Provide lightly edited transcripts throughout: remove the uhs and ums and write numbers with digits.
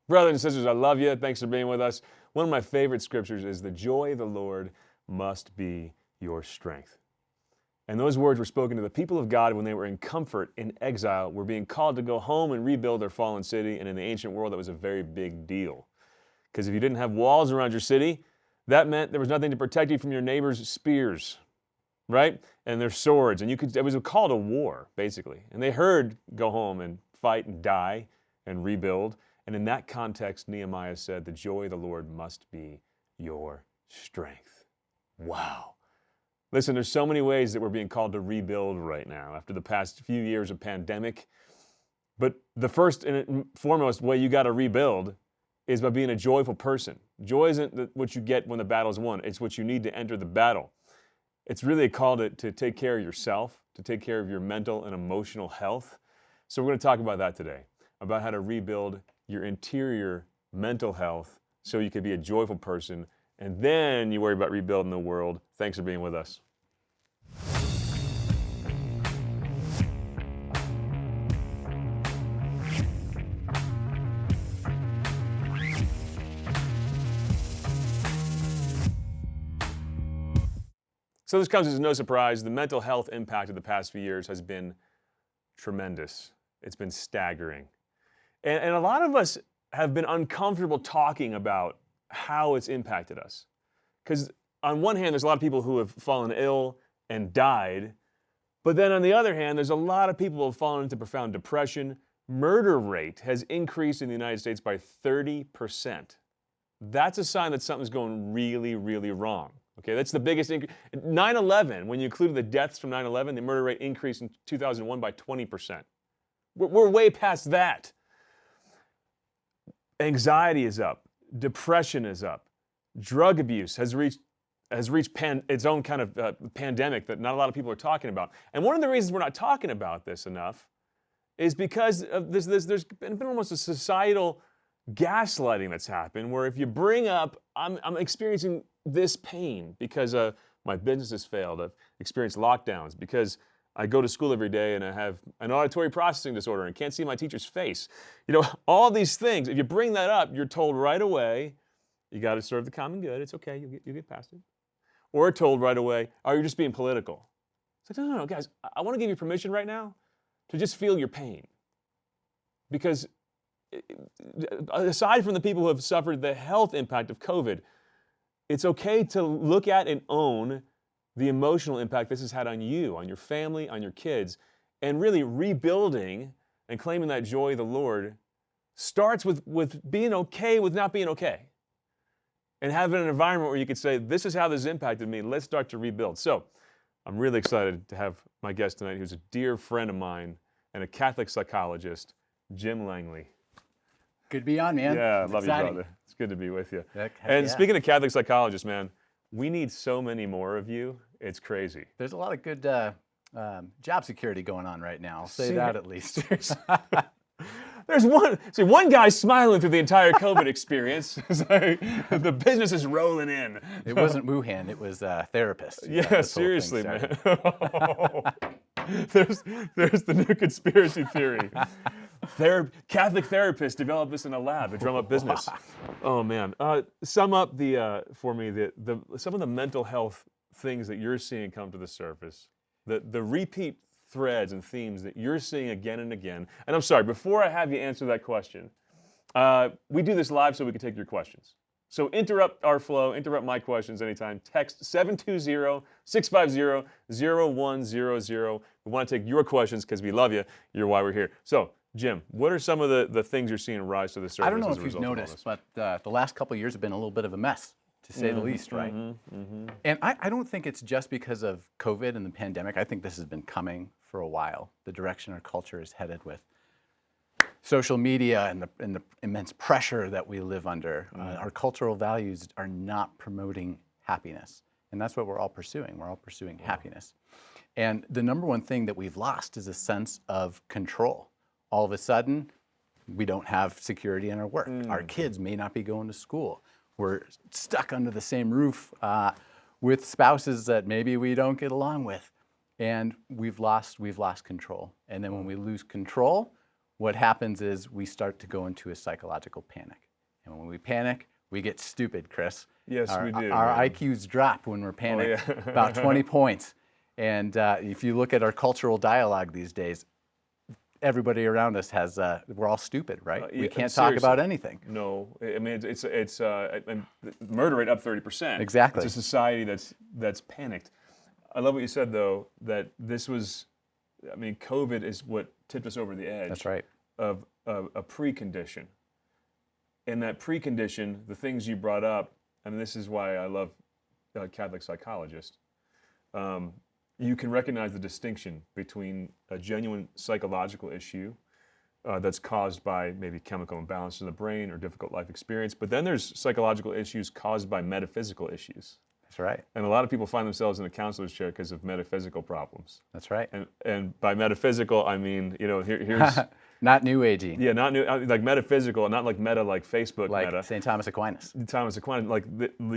Brothers and sisters, I love you. Thanks for being with us. One of my favorite scriptures is, the joy of the Lord must be your strength. And those words were spoken to the people of God when they were in comfort in exile, were being called to go home and rebuild their fallen city. And in the ancient world, that was a very big deal. Because if you didn't have walls around your city, that meant there was nothing to protect you from your neighbor's spears, right? And their swords. And it was a call to war, basically. And they heard, go home and fight and die and rebuild. And in that context, Nehemiah said, the joy of the Lord must be your strength. Wow. Listen, there's so many ways that we're being called to rebuild right now after the past few years of pandemic. But the first and foremost way you got to rebuild is by being a joyful person. Joy isn't what you get when the battle's won. It's what you need to enter the battle. It's really a call to take care of yourself, to take care of your mental and emotional health. So we're going to talk about that today, about how to rebuild your interior mental health so you can be a joyful person, and then you worry about rebuilding the world. Thanks for being with us. So this comes as no surprise. The mental health impact of the past few years has been tremendous. It's been staggering. And a lot of us have been uncomfortable talking about how it's impacted us. Because on one hand, there's a lot of people who have fallen ill and died. But then on the other hand, there's a lot of people who have fallen into profound depression. Murder rate has increased in the United States by 30%. That's a sign that something's going really, really wrong. Okay, that's the biggest increase. 9/11, when you included the deaths from 9/11, the murder rate increased in 2001 by 20%. We're way past that. Anxiety is up. Depression is up. Drug abuse has reached its own kind of pandemic that not a lot of people are talking about. And one of the reasons we're not talking about this enough is because of there's been almost a societal gaslighting that's happened, where if you bring up, I'm experiencing this pain because my business has failed, I've experienced lockdowns, because I go to school every day and I have an auditory processing disorder and can't see my teacher's face. You know, all these things, if you bring that up, you're told right away, you got to serve the common good. It's okay, you get past it. Or told right away, oh, you're just being political. It's like, no, guys, I want to give you permission right now to just feel your pain. Because aside from the people who have suffered the health impact of COVID, it's okay to look at and own the emotional impact this has had on you, on your family, on your kids. And really rebuilding and claiming that joy of the Lord starts with being okay with not being okay. And having an environment where you could say, this is how this impacted me, let's start to rebuild. So I'm really excited to have my guest tonight, who's a dear friend of mine and a Catholic psychologist, Jim Langley. Good to be on, man. Yeah, I love you, brother. It's good to be with you. And speaking of Catholic psychologists, man, we need so many more of you. It's crazy. There's a lot of good job security going on right now. I'll say that at least. There's one guy smiling through the entire COVID experience. The business is rolling in. It wasn't Wuhan, it was therapists. Yeah, seriously, man. There's the new conspiracy theory. Catholic therapists developed this in a lab to drum up business. Oh man, sum up for me some of the mental health things that you're seeing come to the surface, the repeat threads and themes that you're seeing again and again. And I'm sorry, before I have you answer that question, we do this live so we can take your questions. So interrupt our flow, interrupt my questions anytime. Text 720-650-0100. We want to take your questions because we love you. You're why we're here. So, Jim, what are some of the things you're seeing rise to the surface? I don't know if you've noticed, but the last couple of years have been a little bit of a mess, to say the least, right? And I don't think it's just because of COVID and the pandemic. I think this has been coming for a while, the direction our culture is headed with social media and the immense pressure that we live under. Our cultural values are not promoting happiness. And that's what we're all pursuing. We're all pursuing happiness. And the number one thing that we've lost is a sense of control. All of a sudden, we don't have security in our work. Our kids may not be going to school. We're stuck under the same roof with spouses that maybe we don't get along with. And we've lost control. And then when we lose control, what happens is we start to go into a psychological panic. And when we panic, we get stupid, Chris. Yes, we do. Our man. IQs drop when we're panicked, yeah. about 20 points. And if you look at our cultural dialogue these days, everybody around us has, we're all stupid, right? Yeah, we can't talk seriously. about anything. No, I mean it's murder rate up 30%. Exactly. It's a society that's panicked. I love what you said though, that this was, I mean, COVID is what tipped us over the edge. That's right. Of a precondition. And that precondition, the things you brought up, and this is why I love Catholic Psychologist. You can recognize the distinction between a genuine psychological issue that's caused by maybe chemical imbalance in the brain or difficult life experience, but then there's psychological issues caused by metaphysical issues. That's right. And a lot of people find themselves in a counselor's chair because of metaphysical problems. That's right. And by metaphysical, I mean, here's... Not new agey. Yeah, not new, like metaphysical, not like meta, like Facebook like meta. St. Thomas Aquinas. Thomas Aquinas, like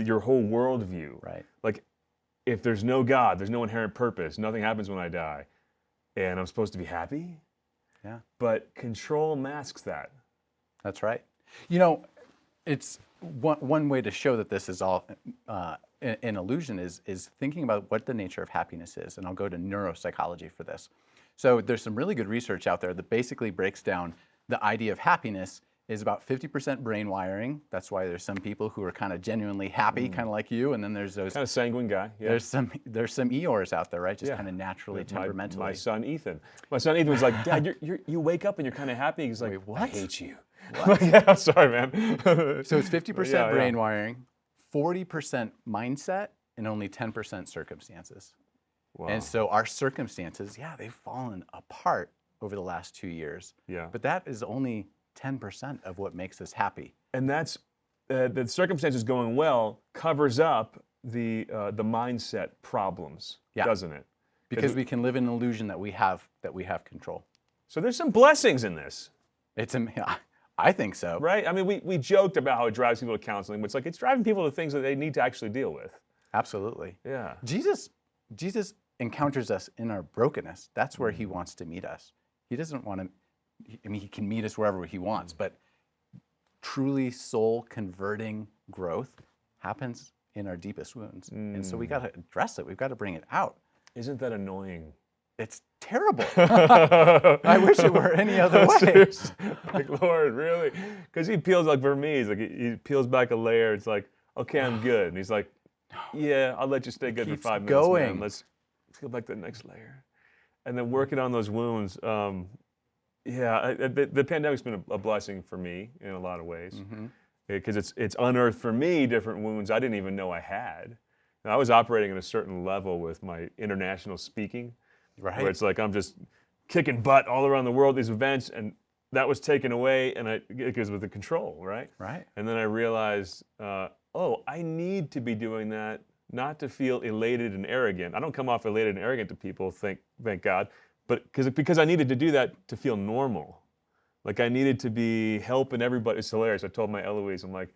your whole worldview. Right. Like, if there's no God, there's no inherent purpose, nothing happens when I die, and I'm supposed to be happy? Yeah. But control masks that. That's right. You know, it's one way to show that this is all an illusion is thinking about what the nature of happiness is. And I'll go to neuropsychology for this. So there's some really good research out there that basically breaks down the idea of happiness is about 50% brain wiring. That's why there's some people who are kind of genuinely happy, kind of like you, and then there's those kind of sanguine guy. Yeah. There's some Eeyores out there, right? Just kind of naturally, temperamentally. My son Ethan. My son Ethan was like, Dad, you wake up and you're kind of happy. He's like, Wait, what? I hate you. What? Yeah, sorry, man. So it's 50% brain wiring, 40% mindset, and only 10% circumstances. Wow. And so our circumstances, they've fallen apart over the last 2 years. Yeah. But that is only 10% of what makes us happy. And that's the circumstances going well covers up the mindset problems, doesn't it? Because we can live in an illusion that we have control. So there's some blessings in this. I think so. Right? I mean, we joked about how it drives people to counseling, but it's like it's driving people to things that they need to actually deal with. Absolutely. Yeah. Jesus encounters us in our brokenness. That's where he wants to meet us. He doesn't want to, he can meet us wherever he wants, but truly soul converting growth happens in our deepest wounds. And so we got to address it. We've got to bring it out. Isn't that annoying? It's terrible. I wish it were any other way. Seriously. Like, Lord, really? Because he peels, like for me, he's like, he peels back a layer. It's like, okay, I'm good. And he's like, yeah, I'll let you stay good for 5 minutes, man. Let's go back to the next layer. And then working on those wounds. The pandemic's been a blessing for me in a lot of ways. Because it's unearthed for me different wounds I didn't even know I had. And I was operating at a certain level with my international speaking. Right. Where it's like I'm just kicking butt all around the world, these events, and that was taken away, and it goes with the control, right? Right. And then I realized, I need to be doing that, not to feel elated and arrogant. I don't come off elated and arrogant to people, thank God, but because I needed to do that to feel normal. Like I needed to be helping everybody. It's hilarious. I told my Eloise, I'm like,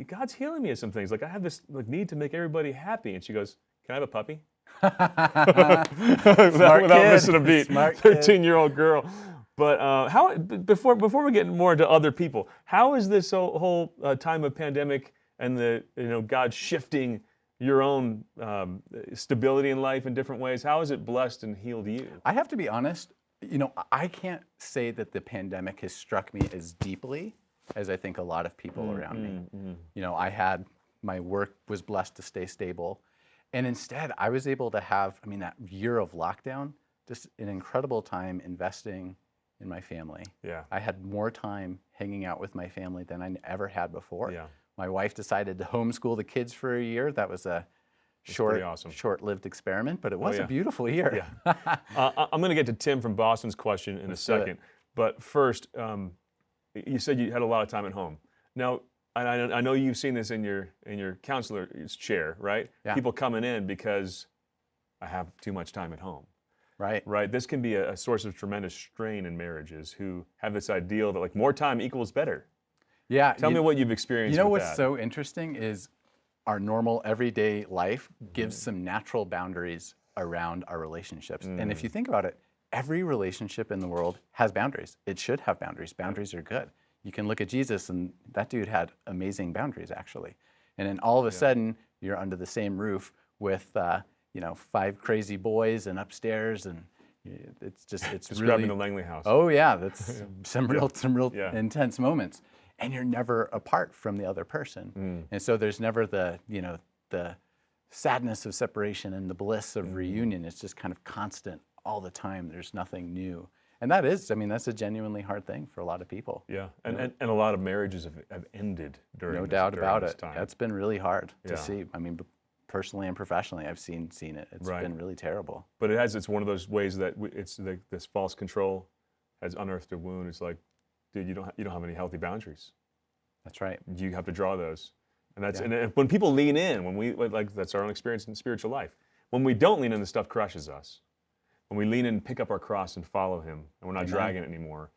God's healing me of some things. Like I have this need to make everybody happy. And she goes, can I have a puppy? Without missing a beat. 13-year-old girl. But before we get more into other people, how is this whole time of pandemic and the God shifting your own stability in life in different ways? How has it blessed and healed you? I have to be honest. I can't say that the pandemic has struck me as deeply as I think a lot of people around me. My work was blessed to stay stable. And instead, I was able to have, that year of lockdown, just an incredible time investing in my family. Yeah. I had more time hanging out with my family than I ever had before. Yeah. My wife decided to homeschool the kids for a year. That was a short-lived experiment, but it was a beautiful year. Yeah. I'm going to get to Tim from Boston's question in a second. But first, you said you had a lot of time at home. Now, I know you've seen this in your counselor's chair, right? Yeah. People coming in because I have too much time at home. Right. Right. This can be a source of tremendous strain in marriages who have this ideal that like more time equals better. Yeah. Tell me what you've experienced with what's so interesting is our normal everyday life gives some natural boundaries around our relationships. And if you think about it, every relationship in the world has boundaries. It should have boundaries. Boundaries are good. You can look at Jesus, and that dude had amazing boundaries, actually. And then all of a sudden, you're under the same roof with, 5 crazy boys, and upstairs, and it's Describing the Langley house. Oh yeah, that's some real intense moments, and you're never apart from the other person, and so there's never the sadness of separation and the bliss of reunion. It's just kind of constant all the time. There's nothing new. And that's a genuinely hard thing for a lot of people. Yeah, and a lot of marriages have ended during No doubt about this it. time. That's been really hard to see. I mean, personally and professionally, I've seen it. It's been really terrible. But it's one of those ways that this false control has unearthed a wound. It's like, dude, you don't have any healthy boundaries. That's right. You have to draw those. And when people lean in, that's our own experience in spiritual life. When we don't lean in, the stuff crushes us. When we lean in and pick up our cross and follow him, and we're not dragging it anymore,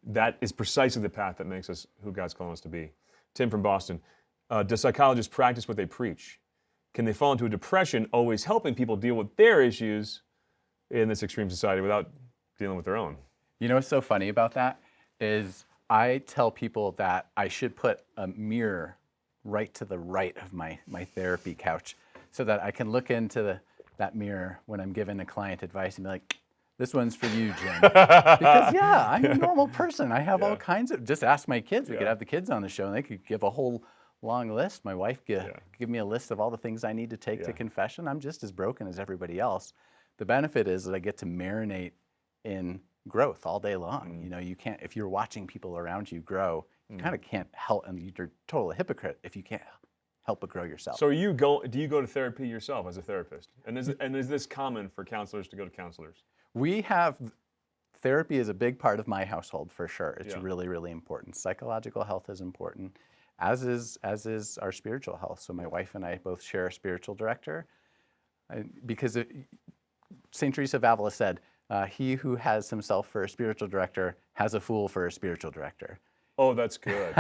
that is precisely the path that makes us who God's calling us to be. Tim from Boston, do psychologists practice what they preach? Can they fall into a depression always helping people deal with their issues in this extreme society without dealing with their own? You know what's so funny about that is I tell people that I should put a mirror right to the right of my therapy couch so that I can look into that mirror when I'm giving a client advice and be like, this one's for you, Jim. Because I'm a normal person. I have all kinds of, just ask my kids. We could have the kids on the show and they could give a whole long list. My wife give me a list of all the things I need to take to confession. I'm just as broken as everybody else. The benefit is that I get to marinate in growth all day long. You can't, if you're watching people around you grow, you kind of can't help, and you're a total hypocrite if you can't help but grow yourself. So do you go to therapy yourself as a therapist? And is this common for counselors to go to counselors? We have, therapy is a big part of my household for sure. It's really, really important. Psychological health is important, as is our spiritual health. So my wife and I both share a spiritual director, because St. Teresa of Avila said, he who has himself for a spiritual director has a fool for a spiritual director. Oh, that's good.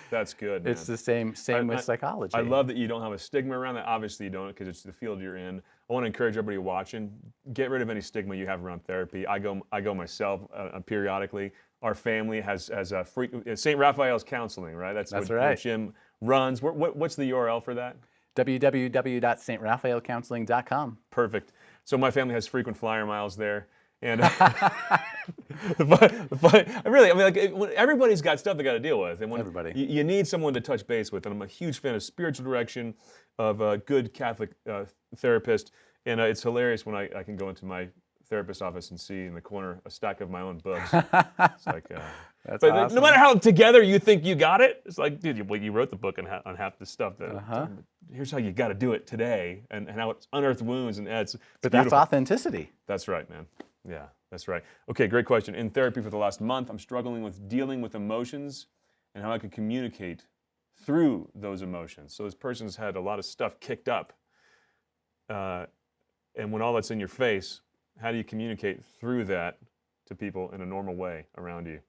That's good, man. It's the same with psychology. I love that you don't have a stigma around that. Obviously, you don't, because it's the field you're in. I want to encourage everybody watching, get rid of any stigma you have around therapy. I go myself periodically. Our family has a St. Raphael's Counseling, right? That's right. What Jim runs. What's the URL for that? www.straphaelcounseling.com. Perfect. So my family has frequent flyer miles there. And everybody's got stuff they got to deal with. And everybody. You need someone to touch base with. And I'm a huge fan of spiritual direction, of a good Catholic therapist. And it's hilarious when I can go into my therapist's office and see in the corner a stack of my own books. It's like, That's but awesome. no matter how together you think you got it, it's like, dude, you wrote the book on half the stuff. Here's how you got to do it today, and how it's unearthed wounds, and it's But beautiful. that's authenticity. That's right, man. Yeah, that's right. Okay, great question. In therapy for the last month, I'm struggling with dealing with emotions and how I can communicate through those emotions. So this person's had a lot of stuff kicked up. And when all that's in your face, how do you communicate through that to people in a normal way around you?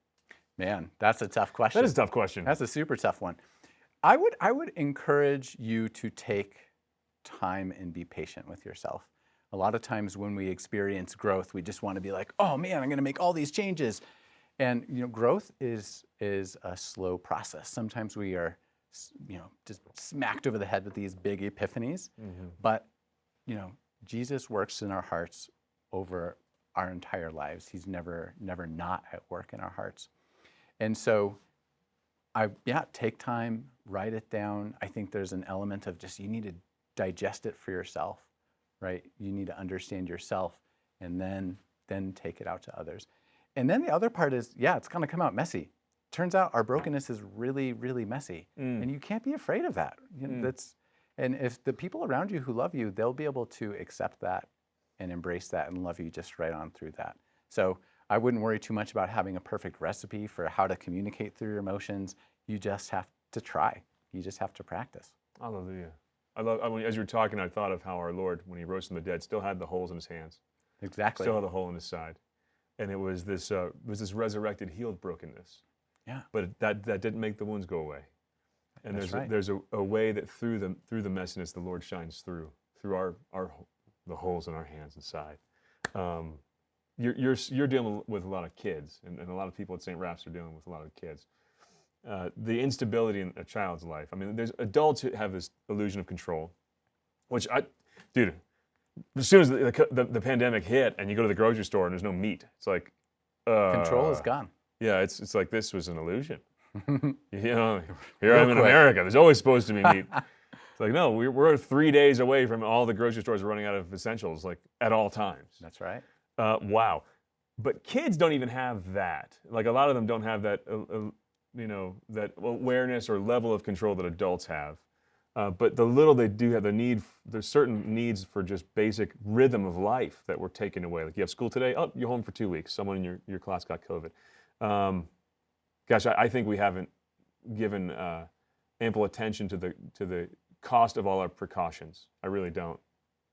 Man, that's a tough question. That is a tough question. That's a super tough one. I would encourage you to take time and be patient with yourself. A lot of times when we experience growth, we just want to be like, oh man, I'm going to make all these changes. And growth is a slow process. Sometimes we are, just smacked over the head with these big epiphanies. Mm-hmm. But, Jesus works in our hearts over our entire lives. He's never not at work in our hearts. And so take time, write it down. I think there's an element of just, you need to digest it for yourself, right? You need to understand yourself and then take it out to others. And then the other part is, it's going to come out messy. Turns out our brokenness is really, really messy. And you can't be afraid of that. And if the people around you who love you, they'll be able to accept that and embrace that and love you just right on through that. So I wouldn't worry too much about having a perfect recipe for how to communicate through your emotions. You just have to try. You just have to practice. Hallelujah. As you were talking, I thought of how our Lord, when he rose from the dead, still had the holes in his hands. Exactly. Still had the hole in his side. And it was this resurrected, healed brokenness. Yeah. But that didn't make the wounds go away. And there's a way that through the messiness, the Lord shines through the holes in our hands and side. you're dealing with a lot of kids, and a lot of people at St. Raph's are dealing with a lot of kids. The instability in a child's life. I mean, there's adults who have this illusion of control, which dude, as soon as the pandemic hit and you go to the grocery store and there's no meat, it's like Control is gone. Yeah, it's like this was an illusion. Here I am in America. There's always supposed to be meat. It's like, no, we're 3 days away from all the grocery stores running out of essentials, like at all times. That's right. Wow. But kids don't even have that. Like a lot of them don't have that, that awareness or level of control that adults have. But the little they do have, there's certain needs for just basic rhythm of life that were taken away. Like you have school today, oh, you're home for 2 weeks. Someone in your class got COVID. I think we haven't given ample attention to the cost of all our precautions. I really don't.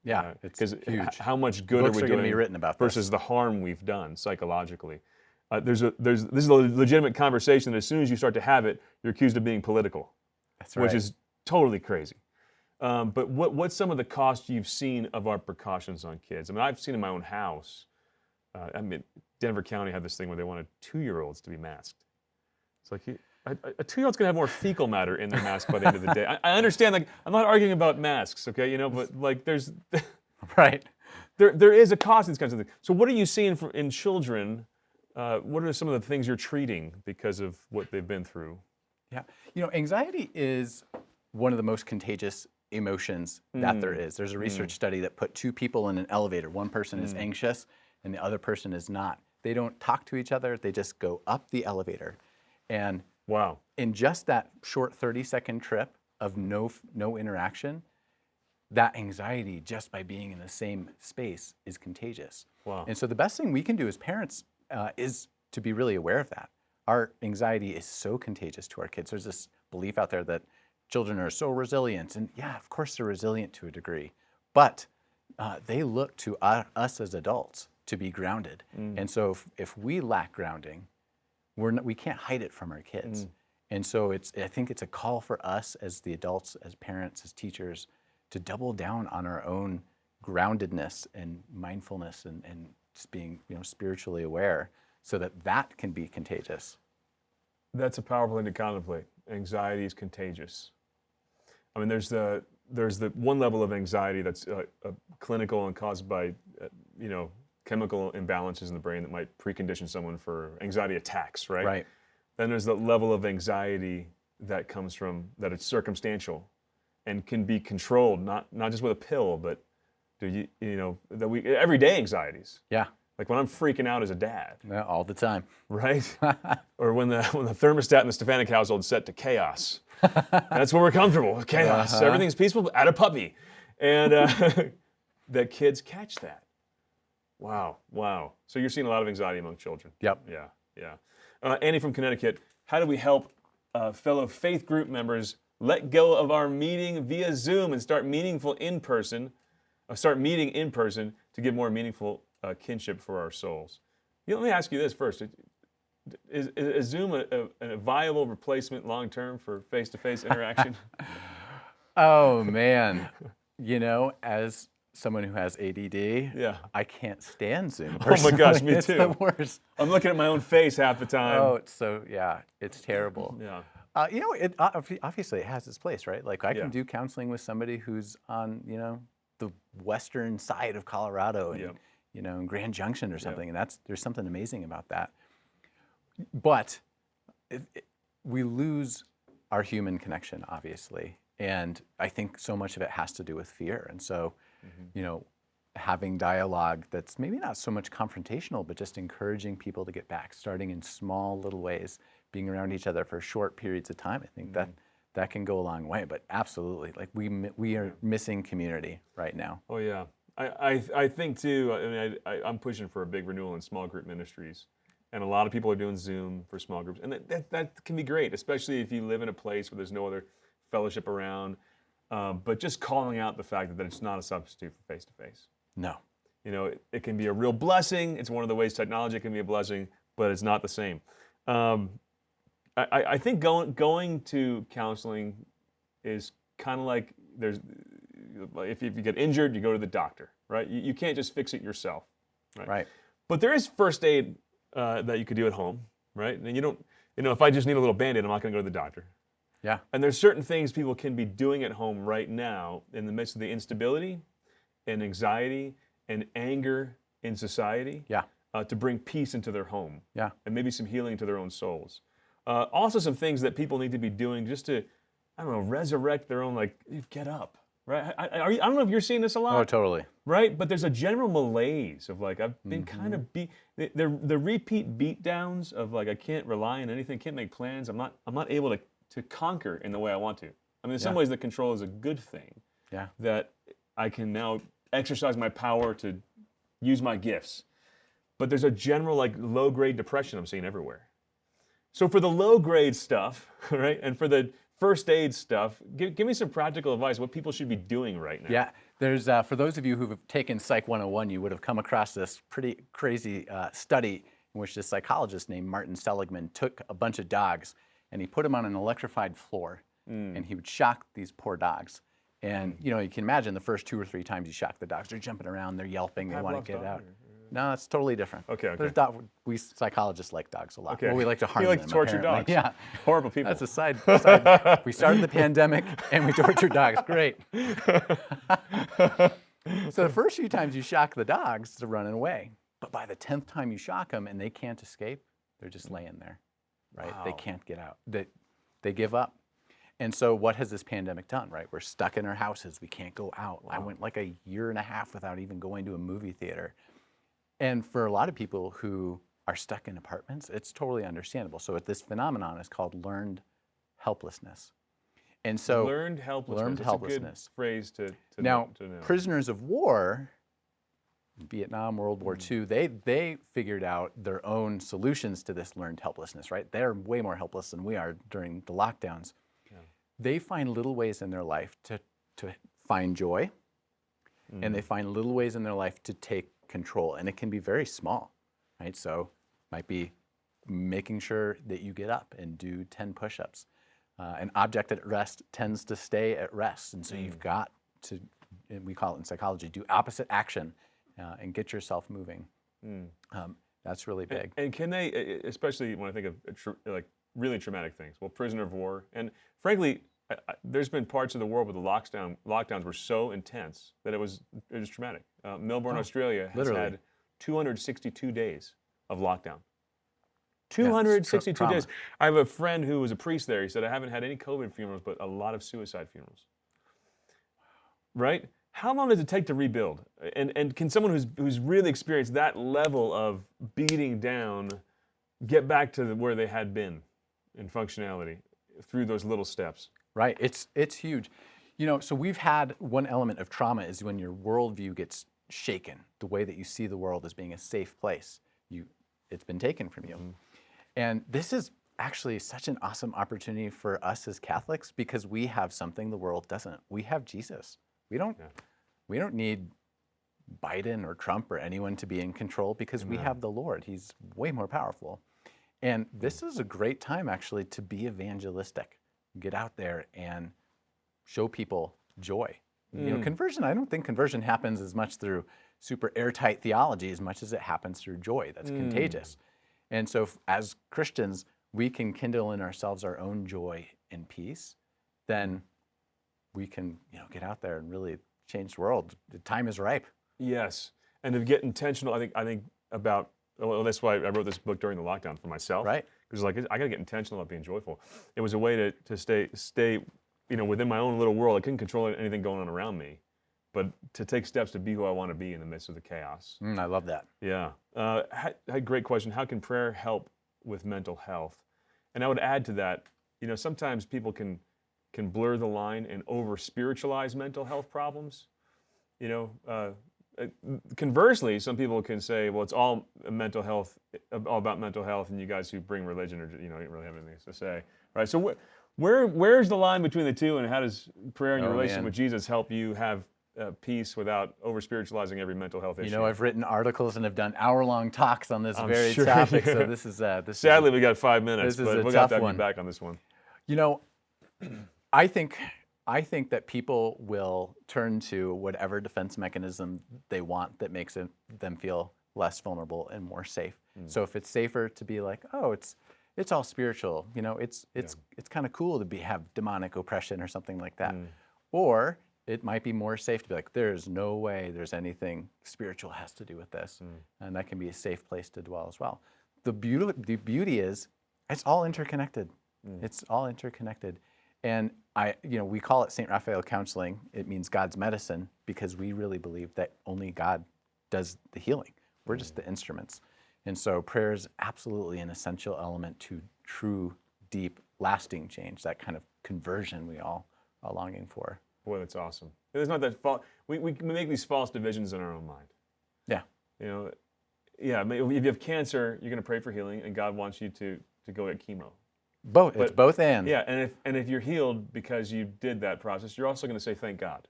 Yeah, it's huge. How much good Books are we going doing to be written about versus the harm we've done psychologically? This is a legitimate conversation that as soon as you start to have it, you're accused of being political. That's right. Which is totally crazy. But what's some of the cost you've seen of our precautions on kids? I mean, I've seen in my own house. Denver County had this thing where they wanted 2-year-olds to be masked. It's like a 2-year-old's gonna have more fecal matter in their mask by the end of the day. I understand. Like, I'm not arguing about masks, okay? But like, there's right. There is a cost to these kinds of things. So, what are you seeing in children? What are some of the things you're treating because of what they've been through? Yeah, anxiety is one of the most contagious emotions that there is. There's a research study that put 2 people in an elevator. One person is anxious and the other person is not. They don't talk to each other. They just go up the elevator. And wow, in just that short 30-second trip of no interaction, that anxiety just by being in the same space is contagious. Wow. And so the best thing we can do as parents is to be really aware of that. Our anxiety is so contagious to our kids. There's this belief out there that children are so resilient. And yeah, of course they're resilient to a degree. But they look to us as adults to be grounded. And so if we lack grounding, we can't hide it from our kids. And so I think it's a call for us as the adults, as parents, as teachers, to double down on our own groundedness and mindfulness and just being spiritually aware, so that can be contagious. That's a powerful thing to contemplate. Anxiety is contagious. I mean, there's the one level of anxiety that's clinical and caused by chemical imbalances in the brain that might precondition someone for anxiety attacks, right? Right. Then there's the level of anxiety that comes from that it's circumstantial and can be controlled, not just with a pill, but everyday anxieties. Yeah. Like when I'm freaking out as a dad. Yeah, all the time. Right? Or when the thermostat in the Stefanick household is set to chaos. That's when we're comfortable with chaos. Everything's peaceful, add a puppy. And that kids catch that. Wow. So you're seeing a lot of anxiety among children. Yep. Yeah. Annie from Connecticut, how do we help fellow faith group members let go of our meeting via Zoom and start meeting in person to give more meaningful kinship for our souls? Let me ask you this first. Is Zoom a viable replacement long-term for face-to-face interaction? Oh, man. As someone who has ADD, yeah, I can't stand Zoom. Oh my gosh, me too. It's the worst. I'm looking at my own face half the time. Oh, it's terrible. Yeah. Obviously it has its place, right? Like I can do counseling with somebody who's on, the western side of Colorado and, in Grand Junction or something, and there's something amazing about that. But we lose our human connection, obviously, and I think so much of it has to do with fear. And so, having dialogue that's maybe not so much confrontational, but just encouraging people to get back, starting in small little ways, being around each other for short periods of time. I think that can go a long way. But absolutely, like we are missing community right now. Oh yeah, I think too. I mean, I'm pushing for a big renewal in small group ministries, and a lot of people are doing Zoom for small groups, and that can be great, especially if you live in a place where there's no other fellowship around. But just calling out the fact that it's not a substitute for face-to-face. No. It can be a real blessing. It's one of the ways technology can be a blessing, but it's not the same. I think going to counseling is kind of like if you get injured, you go to the doctor, right? You can't just fix it yourself, right? Right. But there is first aid that you could do at home, right? And you don't, if I just need a little Band-Aid, I'm not going to go to the doctor. Yeah. And there's certain things people can be doing at home right now in the midst of the instability and anxiety and anger in society. Yeah. To bring peace into their home. Yeah. And maybe some healing to their own souls. Also some things that people need to be doing just to, I don't know, resurrect their own, like, get up, right? I don't know if you're seeing this a lot. Oh, totally. Right? But there's a general malaise of, like, I've been kind of the repeat beat downs of, like, I can't rely on anything, can't make plans, I'm not able to conquer in the way I want to. I mean, in some ways the control is a good thing. Yeah. That I can now exercise my power to use my gifts. But there's a general, like, low-grade depression I'm seeing everywhere. So for the low-grade stuff, right, and for the first aid stuff, give me some practical advice, what people should be doing right now. Yeah, there's, for those of you who've taken Psych 101, you would have come across this pretty crazy study in which this psychologist named Martin Seligman took a bunch of dogs and he put them on an electrified floor and he would shock these poor dogs. And, you can imagine the first 2 or 3 times you shock the dogs, they're jumping around, they're yelping, they want to get out. No, it's totally different. Okay. We psychologists like dogs a lot. Okay. Well, we like to harm You like them. to torture apparently. dogs. Yeah. Horrible people. That's a side. We started the pandemic and we tortured dogs. Great. So the first few times you shock the dogs, they're running away. But by the 10th time you shock them and they can't escape, they're just laying there, right? Wow. They can't get out. They give up. And so what has this pandemic done, right? We're stuck in our houses. We can't go out. Wow. I went like a year and a half without even going to a movie theater. And for a lot of people who are stuck in apartments, it's totally understandable. So this phenomenon is called learned helplessness. And so learned helplessness. That's a good phrase to know. Prisoners of war, Vietnam, World War II, they figured out their own solutions to this learned helplessness, right? They're way more helpless than we are during the lockdowns. Yeah. They find little ways in their life to find joy, and they find little ways in their life to take control, and it can be very small, right? So might be making sure that you get up and do 10 push-ups. An object at rest tends to stay at rest, and so you've got to, and we call it in psychology, do opposite action and get yourself moving. That's really big. And can they, especially when I think of like really traumatic things, well, prisoner of war, and frankly, there's been parts of the world where the lockdowns were so intense that it was traumatic. Melbourne, Australia has had 262 days of lockdown. 262 days. I have a friend who was a priest there. He said, I haven't had any COVID funerals, but a lot of suicide funerals. Right? How long does it take to rebuild? And can someone who's really experienced that level of beating down get back to where they had been in functionality through those little steps? Right, it's huge. So we've had one element of trauma is when your worldview gets shaken, the way that you see the world as being a safe place. It's been taken from you. And this is actually such an awesome opportunity for us as Catholics because we have something the world doesn't. We have Jesus. We don't need Biden or Trump or anyone to be in control because we have the Lord. He's way more powerful. And this is a great time actually to be evangelistic. Get out there and show people joy. Conversion, I don't think conversion happens as much through super airtight theology as much as it happens through joy that's contagious. And so as Christians, we can kindle in ourselves our own joy and peace, then we can get out there and really change the world. The time is ripe. Yes. And to get intentional, I think about, well, that's why I wrote this book during the lockdown for myself. Right. Because I got to get intentional about being joyful. It was a way to stay within my own little world. I couldn't control anything going on around me, but to take steps to be who I want to be in the midst of the chaos. I love that. Yeah. Great question. How can prayer help with mental health? And I would add to that, sometimes people can blur the line and over-spiritualize mental health problems. Conversely, some people can say, well, it's all mental health, all about mental health, and you guys who bring religion or don't really have anything to say, right? So where's the line between the two, and how does prayer and your relationship with Jesus help you have peace without over-spiritualizing every mental health issue? I've written articles and have done hour-long talks on this very topic, so this is sadly we got 5 minutes, but we'll have to have you back on this one. I think that people will turn to whatever defense mechanism they want that makes them feel less vulnerable and more safe. So if it's safer to be like, oh, it's all spiritual, it's kind of cool to have demonic oppression or something like that. Or it might be more safe to be like, there's no way there's anything spiritual has to do with this. And that can be a safe place to dwell as well. The beauty is it's all interconnected. It's all interconnected. And we call it St. Raphael counseling. It means God's medicine because we really believe that only God does the healing. We're just the instruments. And so prayer is absolutely an essential element to true, deep, lasting change, that kind of conversion we all are longing for. Boy, that's awesome. It's not that we make these false divisions in our own mind. Yeah. If you have cancer, you're going to pray for healing, and God wants you to go get chemo. It's both and. Yeah, and if you're healed because you did that process, you're also going to say thank God.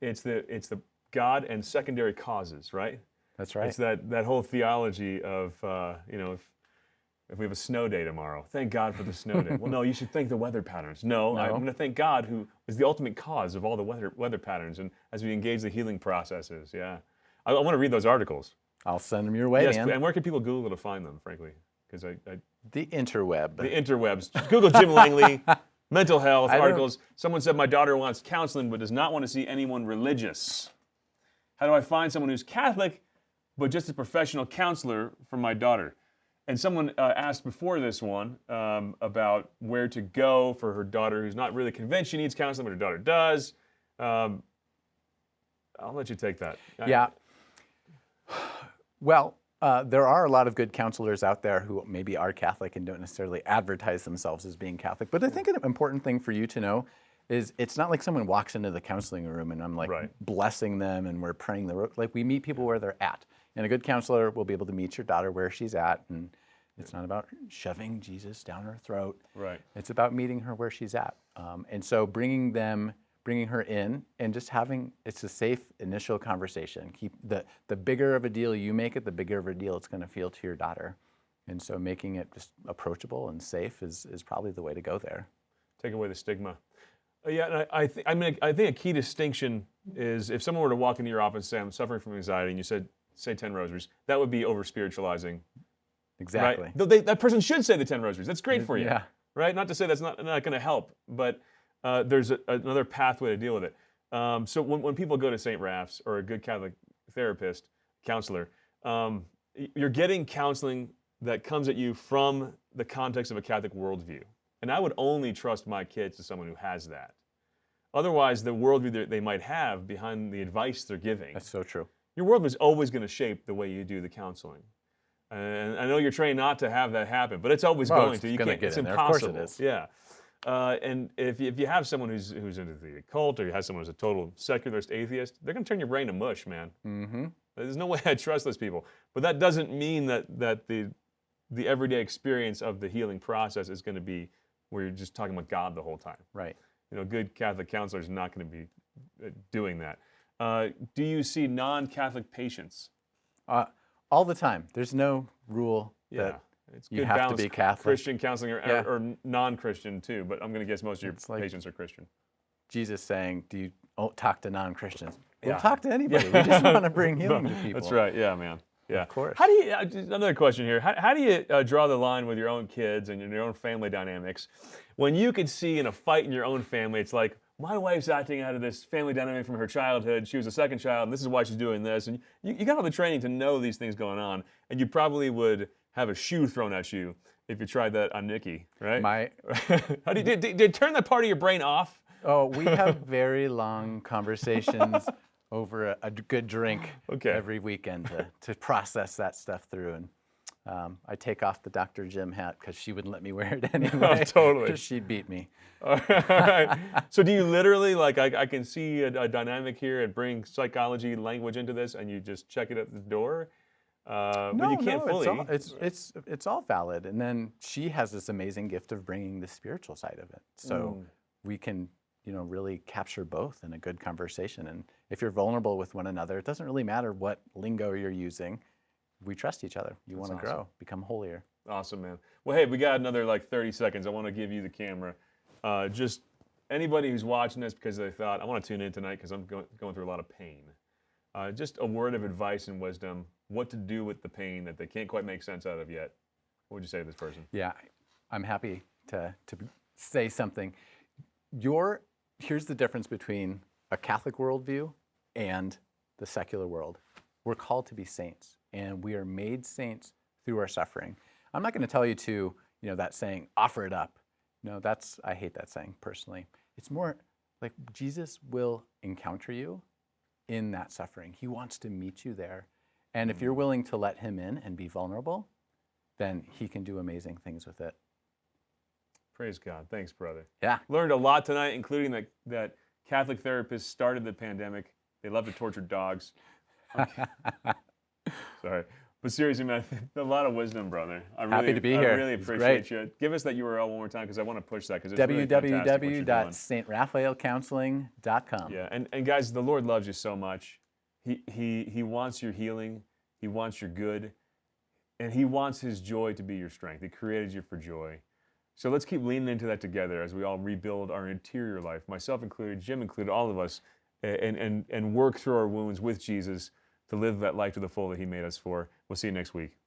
It's the God and secondary causes, right? That's right. It's that whole theology of if we have a snow day tomorrow, thank God for the snow day. Well, no, you should thank the weather patterns. No, I'm going to thank God, who is the ultimate cause of all the weather patterns, and as we engage the healing processes. Yeah, I want to read those articles. I'll send them your way, yes, man. And where can people Google to find them, frankly? Because the interweb. The interwebs. Google Jim Langley, mental health articles. Someone said my daughter wants counseling but does not want to see anyone religious. How do I find someone who's Catholic but just a professional counselor for my daughter? And someone asked before this one about where to go for her daughter who's not really convinced she needs counseling, but her daughter does. I'll let you take that. Yeah. Well, there are a lot of good counselors out there who maybe are Catholic and don't necessarily advertise themselves as being Catholic. But I think an important thing for you to know is it's not like someone walks into the counseling room and I'm like blessing them and we're praying like we meet people where they're at. And a good counselor will be able to meet your daughter where she's at. And it's not about shoving Jesus down her throat. Right. It's about meeting her where she's at. And so bringing her in and just it's a safe initial conversation. Keep the bigger of a deal you make it, the bigger of a deal it's going to feel to your daughter. And so making it just approachable and safe is probably the way to go there. Take away the stigma. Yeah, and I think a key distinction is if someone were to walk into your office and say, I'm suffering from anxiety, and you said, say 10 rosaries, that would be over-spiritualizing. Exactly. Right? That person should say the 10 rosaries. That's great for you. Yeah. Right? Not to say that's not going to help, but there's another pathway to deal with it. So when people go to St. Raph's or a good Catholic therapist, counselor, you're getting counseling that comes at you from the context of a Catholic worldview. And I would only trust my kids to someone who has that. Otherwise, the worldview that they might have behind the advice they're giving. That's so true. Your worldview is always going to shape the way you do the counseling. And I know you're trained not to have that happen, but it's always going to. You can't. It's impossible. Of course it is. Yeah. And if you have someone who's into the occult, or you have someone who's a total secularist atheist, they're going to turn your brain to mush, man. Mm-hmm. There's no way I trust those people. But that doesn't mean that the everyday experience of the healing process is going to be where you're just talking about God the whole time. Right. Good Catholic counselor is not going to be doing that. Do you see non-Catholic patients? All the time. There's no rule that it's you good have balance, to be Catholic. Christian counseling or non-Christian too, but I'm going to guess most of your patients are Christian. Jesus saying, do you talk to non-Christians? We'll talk to anybody. We just want to bring healing to people. That's right. Yeah, man. Yeah. Of course. How do you, another question here. How do you draw the line with your own kids and your own family dynamics when you could see in a fight in your own family, it's like, my wife's acting out of this family dynamic from her childhood. She was a second child, and this is why she's doing this. And you got all the training to know these things going on, and you probably would have a shoe thrown at you if you tried that on Nikki, right? How did you turn that part of your brain off? Oh, we have very long conversations over a good drink every weekend to process that stuff through. And I take off the Dr. Jim hat because she wouldn't let me wear it anyway. Oh, totally. Because she'd beat me. All right. So do you literally, I can see a dynamic here and bring psychology language into this, and you just check it at the door? But you can't fully. It's all valid. And then she has this amazing gift of bringing the spiritual side of it. So we can, really capture both in a good conversation. And if you're vulnerable with one another, it doesn't really matter what lingo you're using. We trust each other. You want to grow, become holier. Awesome, man. Well, hey, we got another 30 seconds. I want to give you the camera. Just anybody who's watching this because they thought, I want to tune in tonight because I'm going through a lot of pain. Just a word of advice and wisdom. what to do with the pain that they can't quite make sense out of yet, what would you say to this person? Yeah, I'm happy to say something. Here's the difference between a Catholic worldview and the secular world. We're called to be saints, and we are made saints through our suffering. I'm not going to tell you to, that saying, offer it up. No, I hate that saying personally. It's more like Jesus will encounter you in that suffering. He wants to meet you there. And if you're willing to let him in and be vulnerable, then he can do amazing things with it. Praise God. Thanks, brother. Yeah. Learned a lot tonight, including that Catholic therapists started the pandemic. They love to torture dogs. Okay. Sorry. But seriously, man, a lot of wisdom, brother. Happy to be here. I really appreciate you. Give us that URL one more time because I want to push that because it's www.straffaelcounseling.com. Yeah, and guys, the Lord loves you so much. He wants your healing. He wants your good. And he wants his joy to be your strength. He created you for joy. So let's keep leaning into that together as we all rebuild our interior life, myself included, Jim included, all of us, and work through our wounds with Jesus to live that life to the full that he made us for. We'll see you next week.